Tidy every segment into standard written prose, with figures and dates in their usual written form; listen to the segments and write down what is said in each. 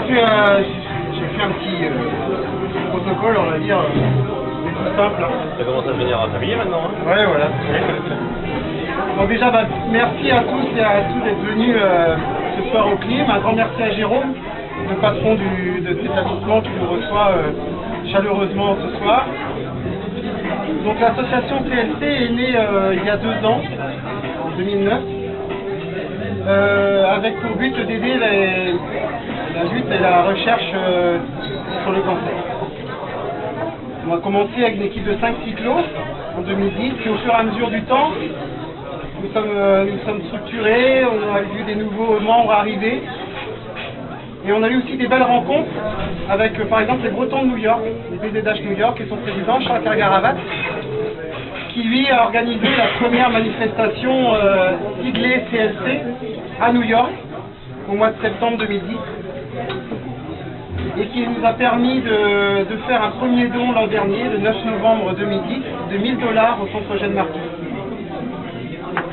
j'ai fait un petit protocole, on va dire, tout simple. Ça commence à devenir familier maintenant, hein? Ouais, voilà. Donc déjà, merci à tous et à toutes d'être venus ce soir au CLIM. Un grand merci à Jérôme, le patron de cet établissement qui nous reçoit chaleureusement ce soir. Donc l'association CLC est née il y a 2 ans, en 2009, avec pour but d'aider la lutte et la recherche sur le cancer. On a commencé avec une équipe de 5 cyclos en 2010, puis au fur et à mesure du temps, nous sommes structurés, on a vu des nouveaux membres arriver, et on a eu aussi des belles rencontres avec par exemple les Bretons de New York, les BZH New York et son président Charles Kergaravat, qui lui a organisé la première manifestation siglée CLC à New York au mois de septembre 2010. Et qui nous a permis de faire un premier don l'an dernier, le 9 novembre 2010, de 1 000 $ au centre Eugène Marquis.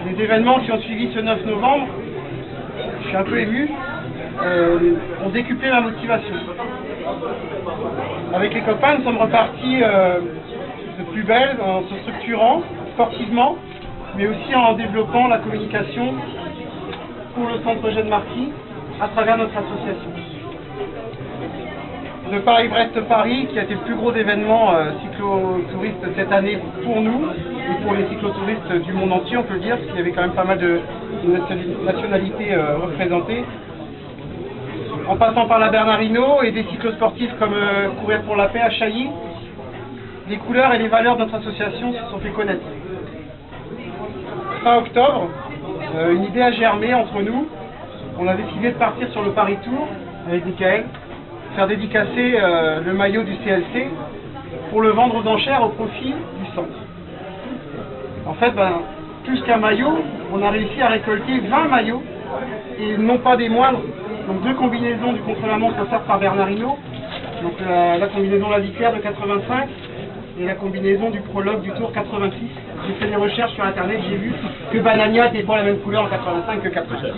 Les événements qui ont suivi ce 9 novembre, je suis un peu ému, ont décuplé ma motivation. Avec les copains, nous sommes repartis de plus belle, en se structurant sportivement, mais aussi en développant la communication pour le centre Eugène Marquis à travers notre association. De Paris-Brest-Paris, qui a été le plus gros événement cyclotouristes cette année pour nous et pour les cyclotouristes du monde entier, on peut le dire, parce qu'il y avait quand même pas mal de nationalités représentées. En passant par la Bernardino et des cyclosportifs comme Courir pour la paix à Chailly, les couleurs et les valeurs de notre association se sont fait connaître. Fin octobre, une idée a germé entre nous. On a décidé de partir sur le Paris Tour avec Michael, faire dédicacer le maillot du CLC pour le vendre aux enchères au profit du centre. En fait, plus qu'un maillot, on a réussi à récolter 20 maillots, et non pas des moindres. Donc 2 combinaisons du contre-la-montre offertes par Bernardino, donc la combinaison La Vicaire de 85 et la combinaison du prologue du Tour 86. J'ai fait des recherches sur internet, j'ai vu que Banania n'était pas la même couleur en 85 que 86.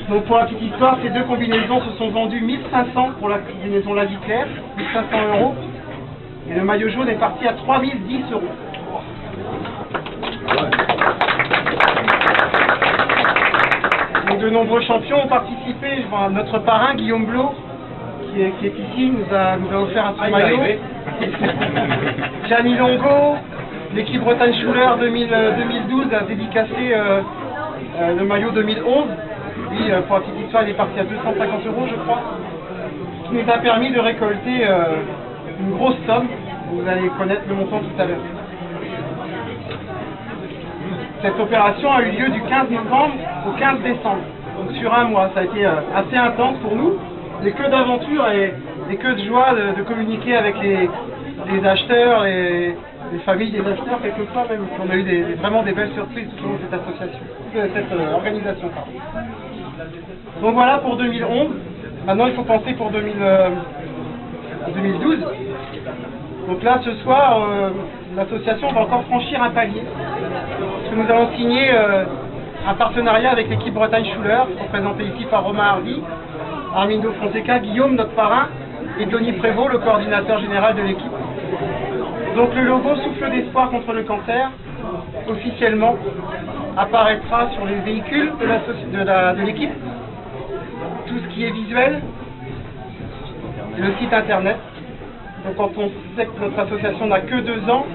Donc pour la petite histoire, ces 2 combinaisons se sont vendues 1500 pour la combinaison La Vicaire, 1500 €, et le maillot jaune est parti à 3010 €. Donc de nombreux champions ont participé. Notre parrain Guillaume Blot, qui est ici, nous a offert un petit maillot. Gianni Longo, l'équipe Bretagne Schuller 2012 a dédicacé le maillot 2011. Lui, pour la petite histoire, il est parti à 250 €, je crois. Ce qui nous a permis de récolter une grosse somme. Vous allez connaître le montant tout à l'heure. Cette opération a eu lieu du 15 novembre au 15 décembre, donc sur un mois. Ça a été assez intense pour nous, des queues d'aventure et des queues de joie de communiquer avec les acheteurs et les familles des acheteurs quelquefois même. On a eu vraiment des belles surprises tout au long de cette association, cette organisation. Donc voilà pour 2011. Maintenant il faut penser pour 2012. Donc là ce soir, l'association va encore franchir un palier. Parce que nous avons signé un partenariat avec l'équipe Bretagne Schuller, représenté ici par Romain Hardy, Armindo Fonseca, Guillaume, notre parrain, et Tony Prévost, le coordinateur général de l'équipe. Donc le logo Souffle d'espoir contre le cancer, officiellement, apparaîtra sur les véhicules de l'équipe, tout ce qui est visuel, le site internet. Donc quand on sait que notre association n'a que 2 ans,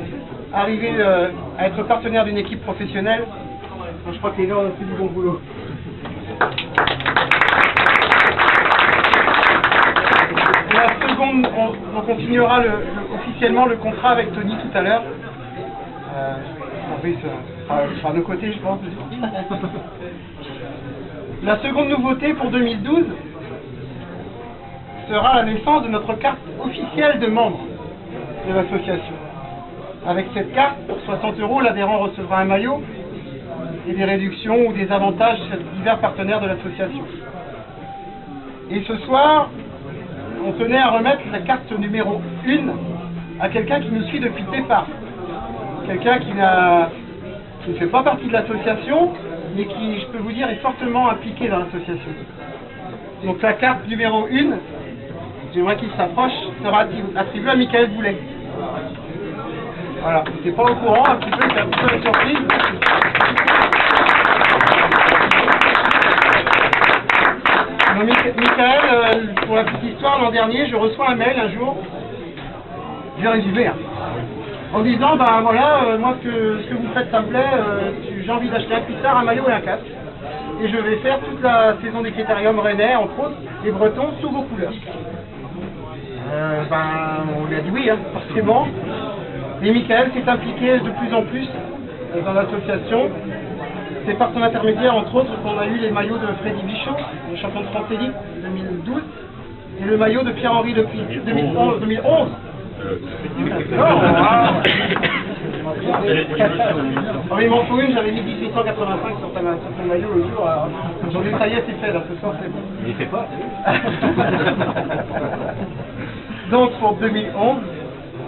arriver à être partenaire d'une équipe professionnelle, je crois que les gars ont fait du bon boulot. La seconde, on continuera officiellement le contrat avec Tony tout à l'heure. Oui, ça sera à nos côtés, je pense. La seconde nouveauté pour 2012 sera la naissance de notre carte officielle de membre de l'association. Avec cette carte, pour 60 €, l'adhérent recevra un maillot et des réductions ou des avantages chez divers partenaires de l'association. Et ce soir, on tenait à remettre la carte numéro 1 à quelqu'un qui nous suit depuis le départ. Quelqu'un qui ne fait pas partie de l'association, mais qui, je peux vous dire, est fortement impliqué dans l'association. Donc la carte numéro 1, j'aimerais qu'il s'approche, sera attribuée à Michael Boulet. Voilà, j'étais pas au courant, un petit peu, c'est un petit peu une surprise. Donc, Michael, pour la petite histoire, l'an dernier, je reçois un mail un jour, je vais résumer, hein, en disant, ben voilà, moi ce que vous faites ça me plaît, j'ai envie d'acheter un cuissard, un maillot et un casque. Et je vais faire toute la saison des critériums rennais, entre autres, les Bretons, sous vos couleurs. On lui a dit oui, hein, forcément. Et Michael s'est impliqué de plus en plus dans l'association. C'est par son intermédiaire, entre autres, qu'on a eu les maillots de Freddy Bichot, le champion de France élite 2012, et le maillot de Pierre-Henri Lepine 2011. Il m'en faut une, j'avais mis 1885 sur ton maillot le jour. J'en ai, ça y est, c'est fait, là, ce soir c'est bon. Il fait pas. Donc pour 2011,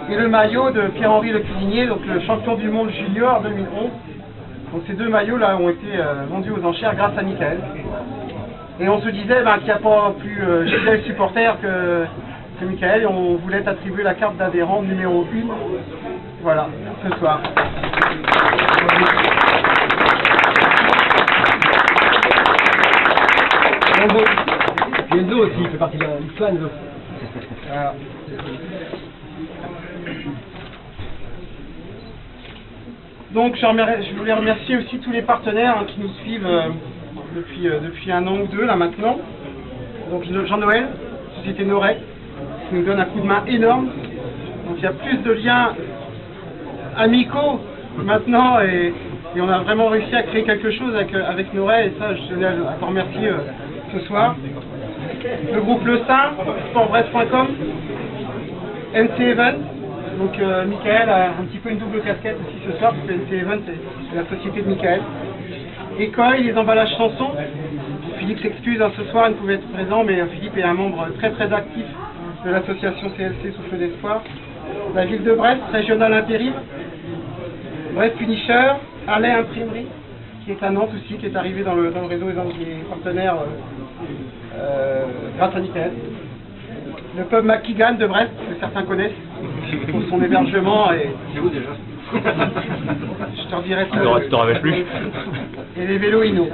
et le maillot de Pierre-Henri Le Cuisinier, donc le champion du monde junior 2011. Donc ces deux maillots là ont été vendus aux enchères grâce à Michael. Et on se disait qu'il n'y a pas plus fidèle supporter que Michael, et on voulait attribuer la carte d'adhérent numéro 1. Voilà, ce soir. Enzo aussi, il fait partie de l'histoire, Enzo. Voilà. Donc je voulais remercier aussi tous les partenaires qui nous suivent depuis un an ou deux là maintenant. Donc Jean-Noël, Société Norec, qui nous donne un coup de main énorme. Donc il y a plus de liens amicaux maintenant et on a vraiment réussi à créer quelque chose avec Norec, et ça je tenais à te remercier ce soir. Le groupe Le Saint, sportbrest.com, NC Event. Donc Michael a un petit peu une double casquette aussi ce soir, parce que NC Event c'est la société de Michael. École, les emballages chansons. Philippe s'excuse, ce soir il ne pouvait être présent, mais Philippe est un membre très très actif de l'association CLC Souffle d'Espoir. La ville de Brest, régional intérim. Brest Punisher, Alain Imprimerie, qui est à Nantes aussi, qui est arrivé dans le réseau des partenaires grâce à Michael. Le pub McKeegan de Brest, que certains connaissent, pour son hébergement. Et... C'est où déjà? Je te redirai ça. Tu t'en rappelles plus. Et les vélos Inno.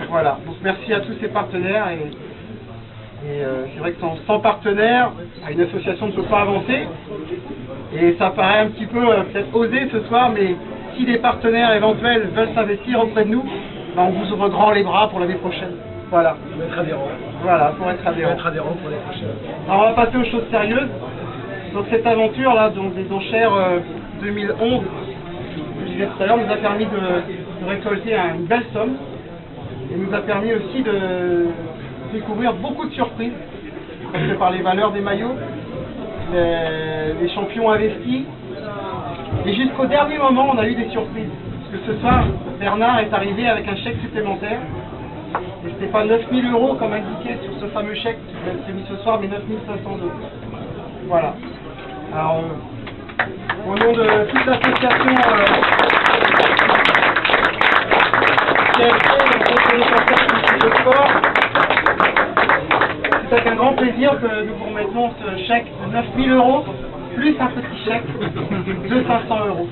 Voilà. Donc merci à tous ces partenaires. Et c'est vrai que sans partenaires, une association ne peut pas avancer. Et ça paraît un petit peu peut-être osé ce soir, mais si des partenaires éventuels veulent s'investir auprès de nous, on vous ouvre grand les bras pour l'année prochaine. Voilà. Pour être adhérent. Voilà, pour être adhérent. Pour être adhérent pour l'année prochaine. Alors on va passer aux choses sérieuses. Donc cette aventure là, donc des enchères 2011, je disais tout à l'heure, nous a permis de récolter une belle somme et nous a permis aussi de découvrir beaucoup de surprises, parce que par les valeurs des maillots, les champions investis, et jusqu'au dernier moment on a eu des surprises. Parce que ce soir, Bernard est arrivé avec un chèque supplémentaire. Et c'était pas 9 000 € comme indiqué sur ce fameux chèque qui a été mis ce soir, mais 9 500 €. Voilà. Alors, au nom de toute l'association CLC, le sport, c'est avec un grand plaisir que nous vous remettons ce chèque de 9 000 € plus un petit chèque de 500 €.